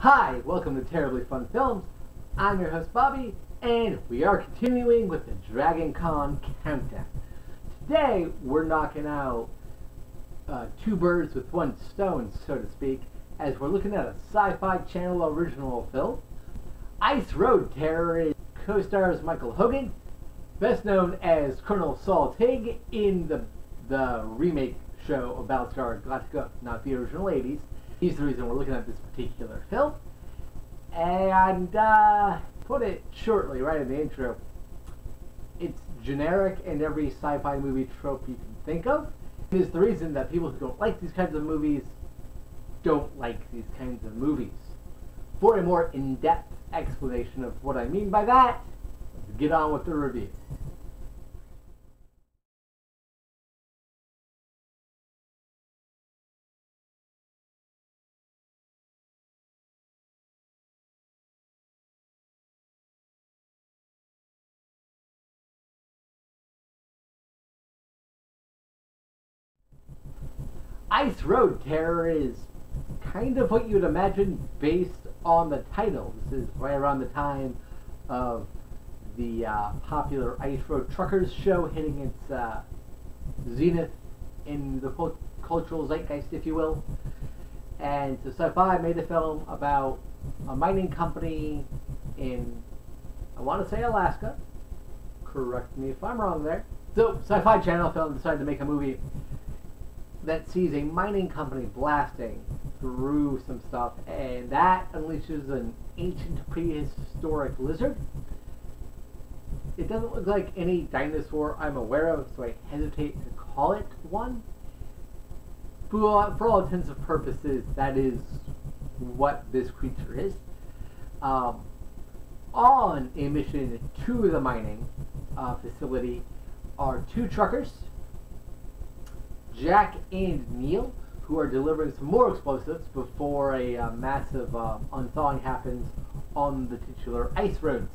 Hi, welcome to Terribly Fun Films. I'm your host Bobby, and we are continuing with the Dragon Con Countdown. Today, we're knocking out two birds with one stone, so to speak, as we're looking at a Syfy Channel original film. Ice Road Terror co-stars Michael Hogan, best known as Colonel Saul Tigg in the remake show of Battlestar Galactica, not the original 80s. He's the reason we're looking at this particular film. And put it shortly, right in the intro, it's generic in every sci-fi movie trope you can think of. It is the reason that people who don't like these kinds of movies don't like these kinds of movies. For a more in-depth explanation of what I mean by that, let's get on with the review. Ice Road Terror is kind of what you'd imagine based on the title. This is right around the time of the popular Ice Road Truckers show hitting its zenith in the cultural zeitgeist, if you will. And so Syfy made a film about a mining company in, I want to say, Alaska. Correct me if I'm wrong there. So Syfy Channel Film decided to make a movie that sees a mining company blasting through some stuff, and that unleashes an ancient prehistoric lizard. It doesn't look like any dinosaur I'm aware of, so I hesitate to call it one. But for all intents and purposes, that is what this creature is. On a mission to the mining facility are two truckers, Jack and Neil, who are delivering some more explosives before a massive unthawing happens on the titular ice roads.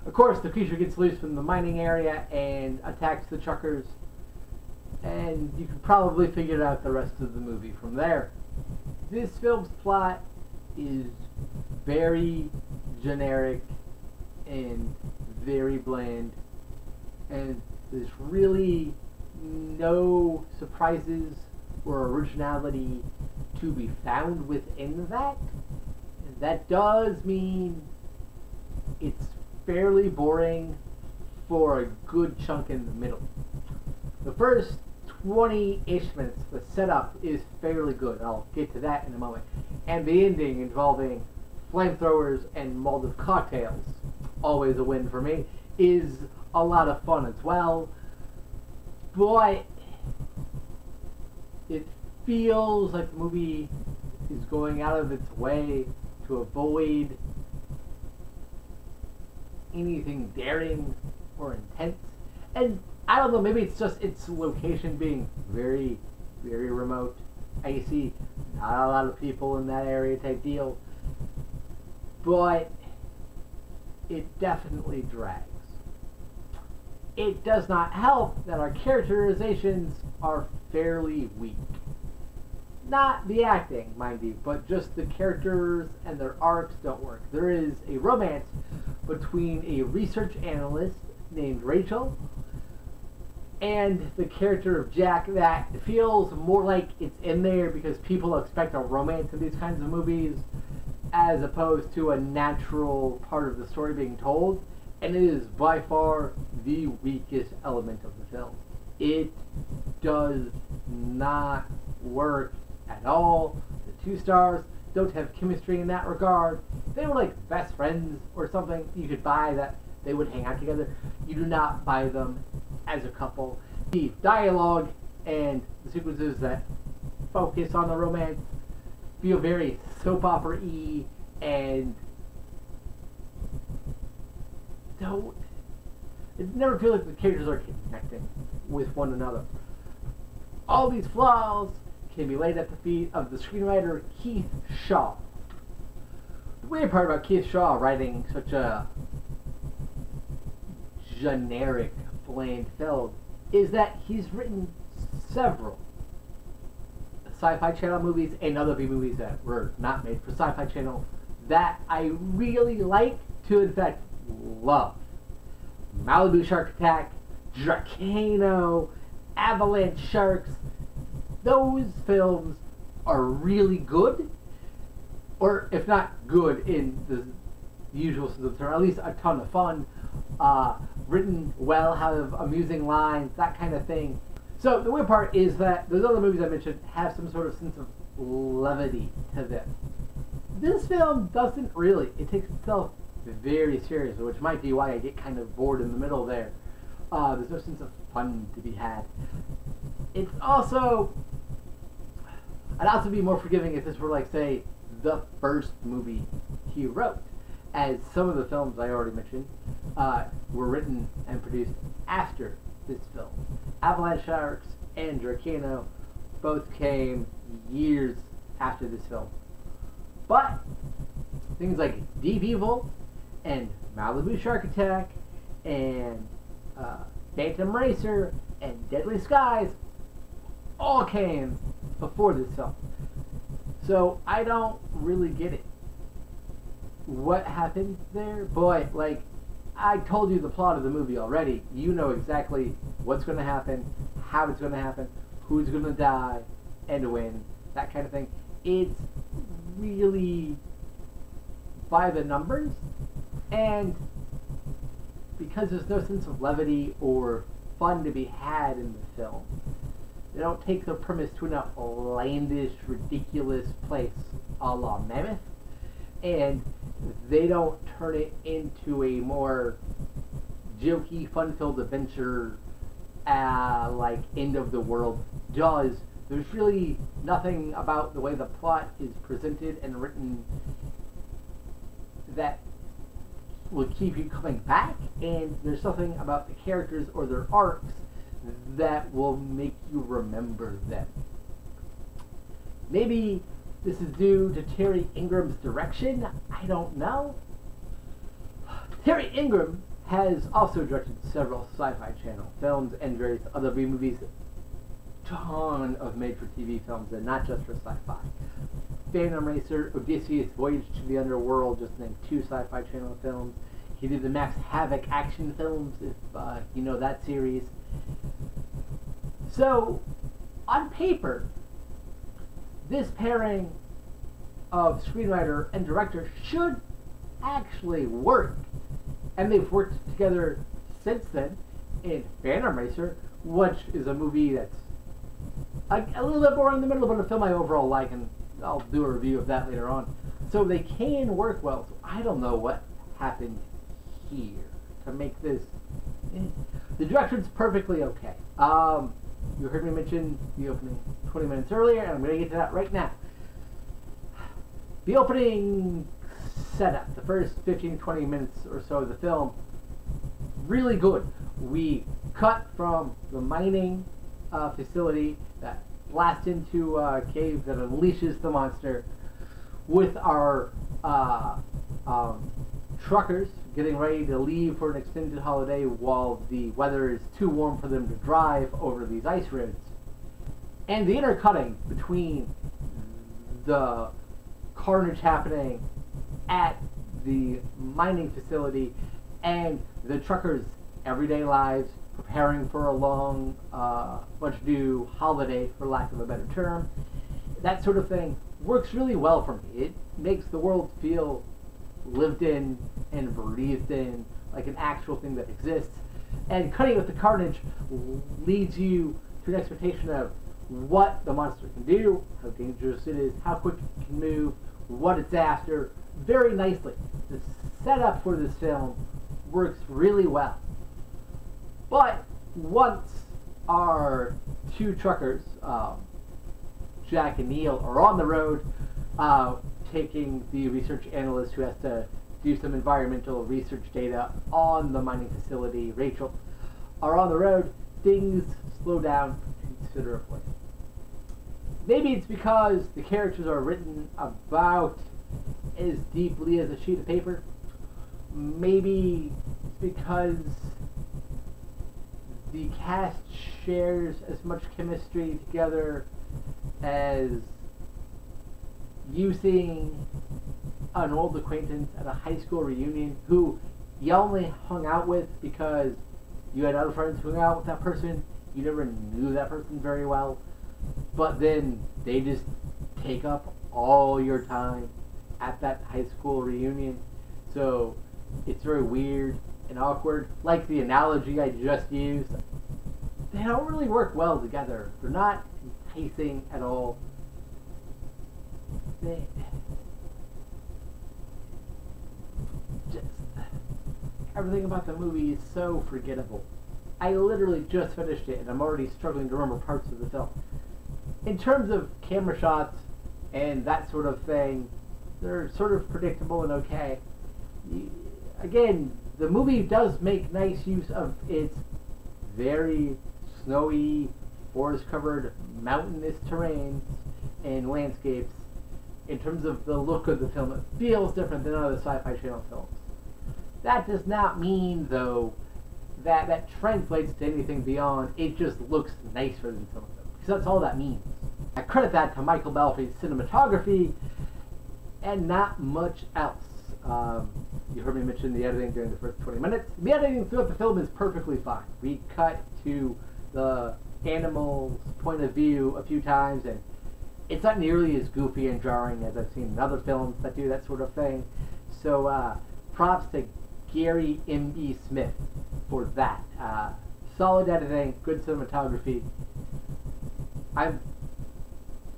Of course, the creature gets loose from the mining area and attacks the truckers, and you can probably figure out the rest of the movie from there. This film's plot is very generic and very bland, and there's really no surprises or originality to be found within that. And that does mean it's fairly boring for a good chunk in the middle. The first 20-ish minutes, the setup is fairly good. I'll get to that in a moment. And the ending involving flamethrowers and Molotov cocktails, always a win for me, is a lot of fun as well. But it feels like the movie is going out of its way to avoid anything daring or intense. And I don't know, maybe it's just its location being very, very remote. I see not a lot of people in that area type deal. But it definitely drags. It does not help that our characterizations are fairly weak. Not the acting, mind you, but just the characters and their arcs don't work. There is a romance between a research analyst named Rachel and the character of Jack that feels more like it's in there because people expect a romance in these kinds of movies as opposed to a natural part of the story being told. And it is by far the weakest element of the film. It does not work at all. The two stars don't have chemistry in that regard. If they were like best friends or something, you could buy that they would hang out together. You do not buy them as a couple. The dialogue and the sequences that focus on the romance feel very soap opera-y and it never feels like the characters are connecting with one another. All these flaws can be laid at the feet of the screenwriter Keith Shaw. The weird part about Keith Shaw writing such a generic, bland film is that he's written several Sci-Fi Channel movies and other B movies that were not made for Sci-Fi Channel that I really like to, in fact, love. Malibu Shark Attack, Dracano, Avalanche Sharks. Those films are really good, or if not good in the usual sense of the term, at least a ton of fun. Written well, have amusing lines, that kind of thing. So the weird part is that those other movies I mentioned have some sort of sense of levity to them. This film doesn't really. It takes itself very seriously, which might be why I get kind of bored in the middle there. There's no sense of fun to be had. It's also... I'd also be more forgiving if this were, like, say, the first movie he wrote, as some of the films I already mentioned were written and produced after this film. Avalanche Sharks and Dracano both came years after this film. But things like Deep Evil and Malibu Shark Attack and Phantom Racer and Deadly Skies all came before this film. So I don't really get it. What happened there? Boy, like, I told you the plot of the movie already. You know exactly what's going to happen, how it's going to happen, who's going to die, and when, that kind of thing. It's really by the numbers, and because there's no sense of levity or fun to be had in the film, they don't take the premise to an outlandish, ridiculous place a la Mammoth, and they don't turn it into a more jokey, fun-filled adventure like End of the World does. There's really nothing about the way the plot is presented and written that will keep you coming back, and there's something about the characters or their arcs that will make you remember them. Maybe this is due to Terry Ingram's direction. I don't know. Terry Ingram has also directed several Sci-Fi Channel films and various other B-movies. Ton of made-for-TV films, and not just for Sci-Fi. Phantom Racer, Odysseus, Voyage to the Underworld, just named 2 Sci-Fi Channel films. He did the Max Havoc action films, if you know that series. So, on paper, this pairing of screenwriter and director should actually work. And they've worked together since then in Phantom Racer, which is a movie that's a little bit more in the middle, but a film I overall like, and I'll do a review of that later on. So they can work well. So I don't know what happened here to make this. The direction's perfectly okay. You heard me mention the opening 20 minutes earlier, and I'm going to get to that right now. The opening setup, the first 15-20 minutes or so of the film, really good. We cut from the mining facility that blasts into a cave that unleashes the monster with our truckers getting ready to leave for an extended holiday while the weather is too warm for them to drive over these ice roads. And the intercutting between the carnage happening at the mining facility and the truckers' everyday lives preparing for a long, much-due holiday, for lack of a better term. That sort of thing works really well for me. It makes the world feel lived in and breathed in, like an actual thing that exists. And cutting with the carnage leads you to an expectation of what the monster can do, how dangerous it is, how quick it can move, what it's after, very nicely. The setup for this film works really well. But once our 2 truckers, Jack and Neil, are on the road, taking the research analyst who has to do some environmental research data on the mining facility, Rachel, are on the road, things slow down considerably. Maybe it's because the characters are written about as deeply as a sheet of paper. Maybe it's because the cast shares as much chemistry together as you seeing an old acquaintance at a high school reunion who you only hung out with because you had other friends who hung out with that person. You never knew that person very well, but then they just take up all your time at that high school reunion. So it's very weird and awkward. Like the analogy I just used, they don't really work well together. They're not enticing at all. Just everything about the movie is so forgettable. I literally just finished it and I'm already struggling to remember parts of the film. In terms of camera shots and that sort of thing, they're sort of predictable and okay. Again, the movie does make nice use of its very snowy, forest-covered, mountainous terrains and landscapes. In terms of the look of the film, it feels different than other Sci-Fi Channel films. That does not mean, though, that that translates to anything beyond it just looks nicer than some of them. Because that's all that means. I credit that to Michael Belfi's cinematography and not much else. You heard me mention the editing during the first 20 minutes. The editing throughout the film is perfectly fine. We cut to the animal's point of view a few times, and it's not nearly as goofy and jarring as I've seen in other films that do that sort of thing. So props to Gary M.B. Smith for that. Solid editing, good cinematography. I'm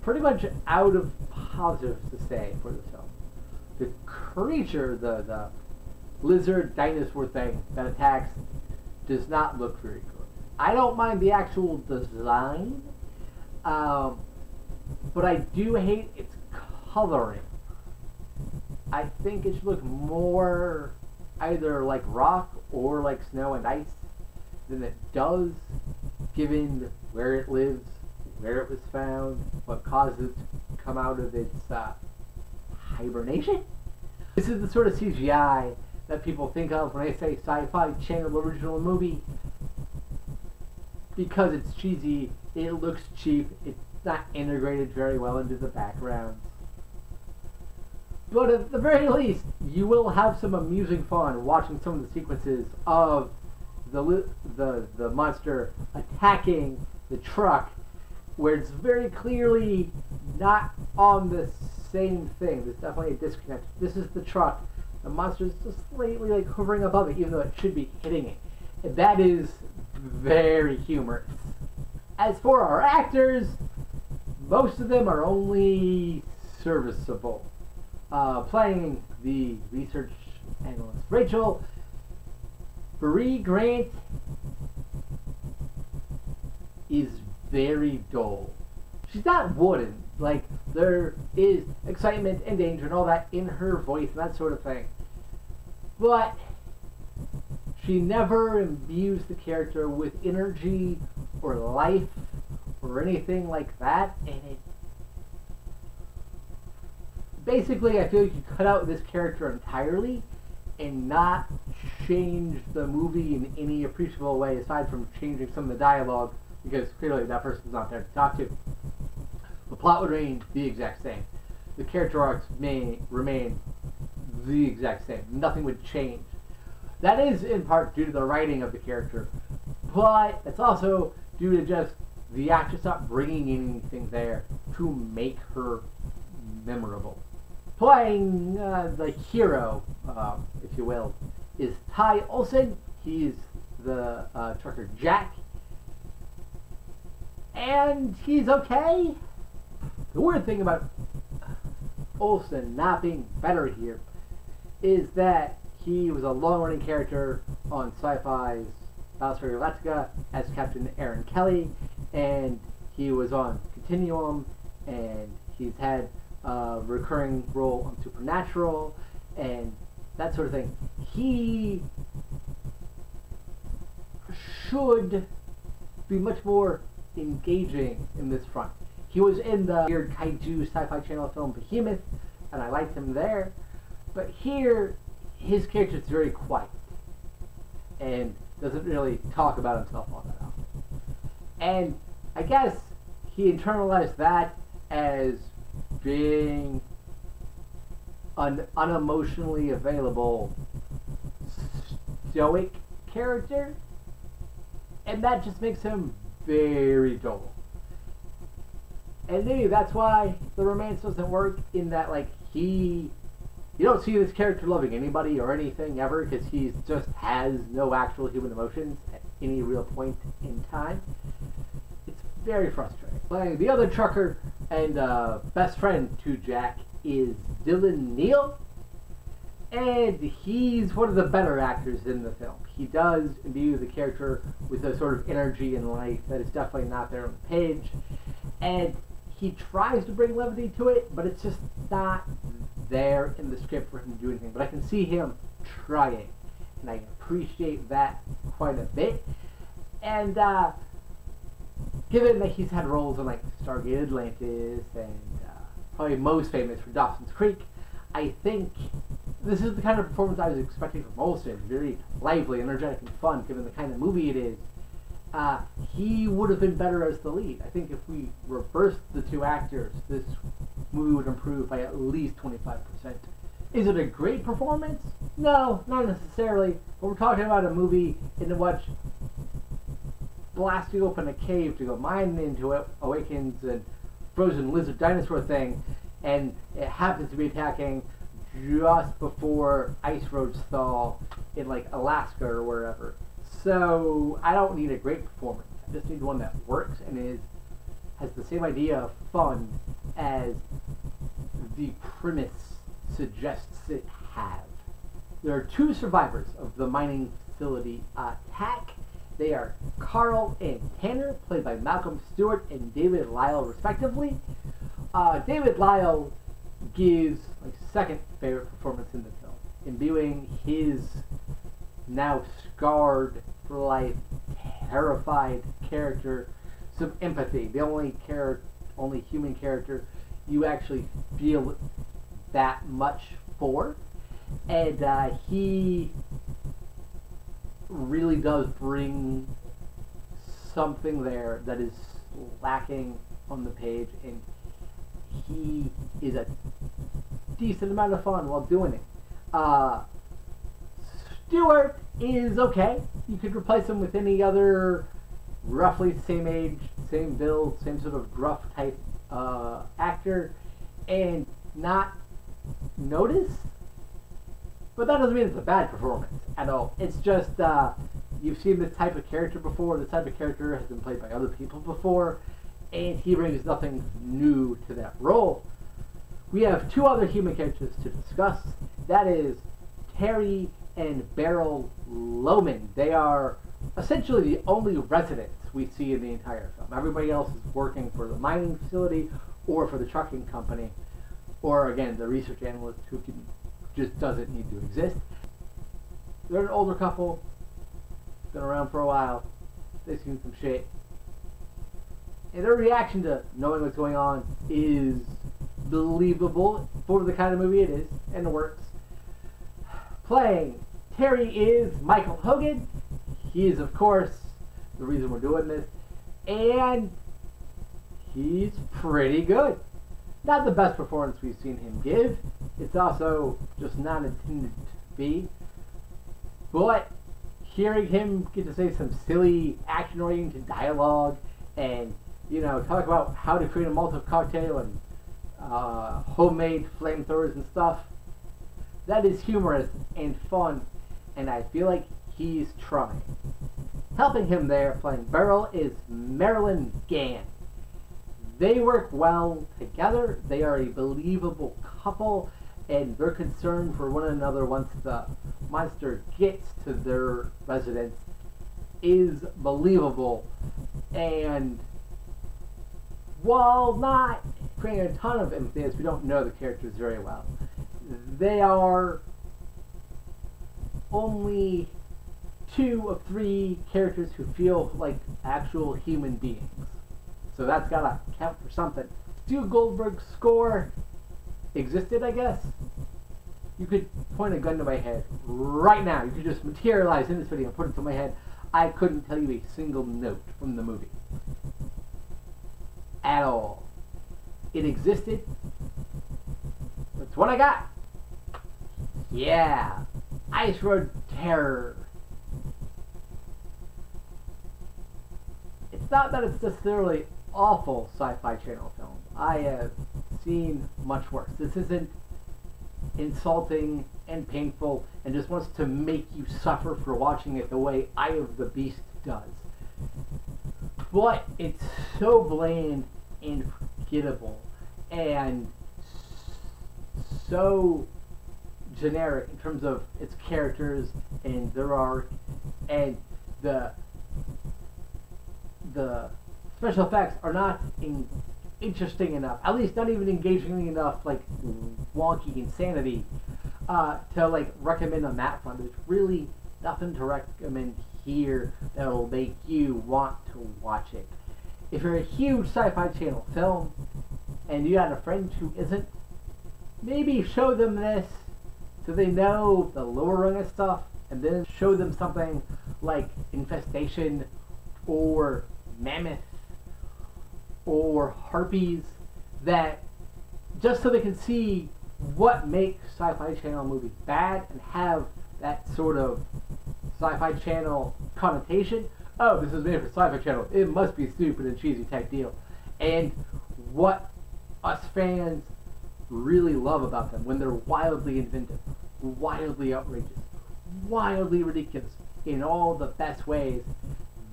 pretty much out of positives to say for this film. The creature, the lizard dinosaur thing that attacks, does not look very good. I don't mind the actual design, but I do hate its coloring. I think it should look more either like rock or like snow and ice than it does, given where it lives, where it was found, what caused it to come out of its hibernation. This is the sort of CGI that people think of when I say Sci-Fi Channel original movie. Because it's cheesy, it looks cheap, it's not integrated very well into the background. But at the very least, you will have some amusing fun watching some of the sequences of the monster attacking the truck, where it's very clearly not on the same thing. There's definitely a disconnect. This is the truck. The monster's just slightly like hovering above it, even though it should be hitting it. And that is very humorous. As for our actors, most of them are only serviceable. Playing the research analyst Rachel, Bree Grant is very dull. She's not wooden. Like, there is excitement and danger and all that in her voice and that sort of thing. But she never imbues the character with energy or life or anything like that, and it basically, I feel like you cut out this character entirely and not change the movie in any appreciable way aside from changing some of the dialogue, because clearly that person's not there to talk to. The plot would remain the exact same. The character arcs may remain the exact same. Nothing would change. That is in part due to the writing of the character, but it's also due to just the actress not bringing anything there to make her memorable. Playing the hero, if you will, is Ty Olsson. He's the trucker Jack, and he's okay. The weird thing about Olsson not being better here is that he was a long-running character on Sci-Fi's Battlestar Galactica as Captain Aaron Kelly, and he was on Continuum, and he's had a recurring role on Supernatural, and that sort of thing. He should be much more engaging in this front. He was in the weird kaiju Sci-Fi Channel film Behemoth, and I liked him there. But here, his character is very quiet and doesn't really talk about himself all that often. And I guess he internalized that as being an unemotionally available stoic character, and that just makes him very dull. And maybe that's why the romance doesn't work, in that, like, you don't see this character loving anybody or anything ever, because he just has no actual human emotions at any real point in time. It's very frustrating. Playing the other trucker and best friend to Jack is Dylan Neal, and he's one of the better actors in the film. He does imbue the character with a sort of energy and life that is definitely not there on the page, and he tries to bring levity to it, but it's just not there in the script for him to do anything. But I can see him trying, and I appreciate that quite a bit. And given that he's had roles in like Stargate Atlantis and probably most famous for Dawson's Creek, I think this is the kind of performance I was expecting from Olsen. Very lively, energetic, and fun, given the kind of movie it is. He would have been better as the lead. I think if we reversed the two actors, this movie would improve by at least 25%. Is it a great performance? No, not necessarily. But we're talking about a movie in which blasting open a cave to go mining into it awakens a frozen lizard dinosaur thing, and it happens to be attacking just before ice roads thaw in like Alaska or wherever. So I don't need a great performance. I just need one that works and has the same idea of fun as the premise suggests it have. There are two survivors of the mining facility attack. They are Carl and Tanner, played by Malcolm Stewart and David Lyle, respectively. David Lyle gives my second favorite performance in the film, imbuing his now scarred for life, terrified character some empathy. The only human character you actually feel that much for, and he really does bring something there that is lacking on the page, and he is a decent amount of fun while doing it. Stewart is okay. You could replace him with any other roughly the same age, same build, same sort of gruff type actor, and not notice. But that doesn't mean it's a bad performance at all. It's just you've seen this type of character before. This type of character has been played by other people before, and he brings nothing new to that role. We have two other human characters to discuss. That is Terry and Beryl Lohman. They are essentially the only residents we see in the entire film. Everybody else is working for the mining facility or for the trucking company, or again, the research analyst who just doesn't need to exist. They're an older couple, been around for a while, they've seen some shit, and their reaction to knowing what's going on is believable for the kind of movie it is, and it works. Playing Terry is Michael Hogan. He is, of course, the reason we're doing this, and he's pretty good. Not the best performance we've seen him give. It's also just not intended to be. But hearing him get to say some silly action-oriented dialogue and, talk about how to create a Molotov cocktail and homemade flamethrowers and stuff, that is humorous and fun, and I feel like he's trying. Helping him there, playing Beryl, is Marilyn Gann. They work well together. They are a believable couple, and their concern for one another once the monster gets to their residence is believable. And while not creating a ton of empathy, as we don't know the characters very well, they are only 2 of 3 characters who feel like actual human beings. So that's gotta count for something. Stu Goldberg's score existed, I guess. You could point a gun to my head right now. You could just materialize in this video and put it to my head. I couldn't tell you a single note from the movie. at all. It existed. That's what I got. Yeah. Ice Road Terror. It's not that it's necessarily awful Syfy Channel film. I have seen much worse. This isn't insulting and painful and just wants to make you suffer for watching it the way Eye of the Beast does. But it's so bland and forgettable and so generic in terms of its characters and their arc and the special effects are not interesting enough, at least not even engaging enough, like wonky insanity to like recommend on that front. There's really nothing to recommend here that'll make you want to watch it. If you're a huge Syfy Channel film and you got a friend who isn't, maybe show them this so they know the lower rung of stuff, and then show them something like Infestation or Mammoth or Harpies, that just so they can see what makes Syfy Channel movies bad and have that sort of Syfy Channel connotation. Oh, this is made for Syfy Channel, it must be stupid and cheesy type deal. And what us fans really love about them when they're wildly inventive, wildly outrageous, wildly ridiculous in all the best ways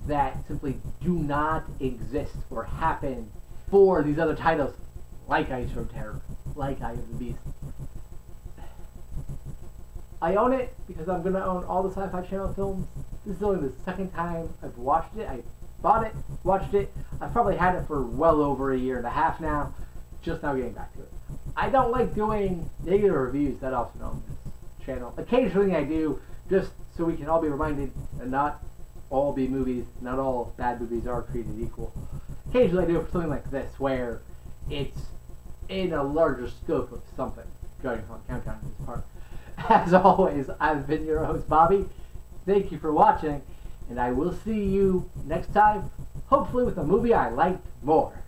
that simply do not exist or happen for these other titles like Ice Road Terror, like Eye of the Beast. I own it because I'm going to own all the Syfy Channel films. This is only the second time I've watched it. I bought it, watched it. I've probably had it for well over a year and a half now, just now getting back to it. I don't like doing negative reviews that often on this channel. Occasionally I do, just so we can all be reminded that not all B movies, not all bad movies are created equal. Occasionally I do it for something like this, where it's in a larger scope of something. Going on countdown to this part. As always, I've been your host, Bobby. Thank you for watching, and I will see you next time, hopefully with a movie I liked more.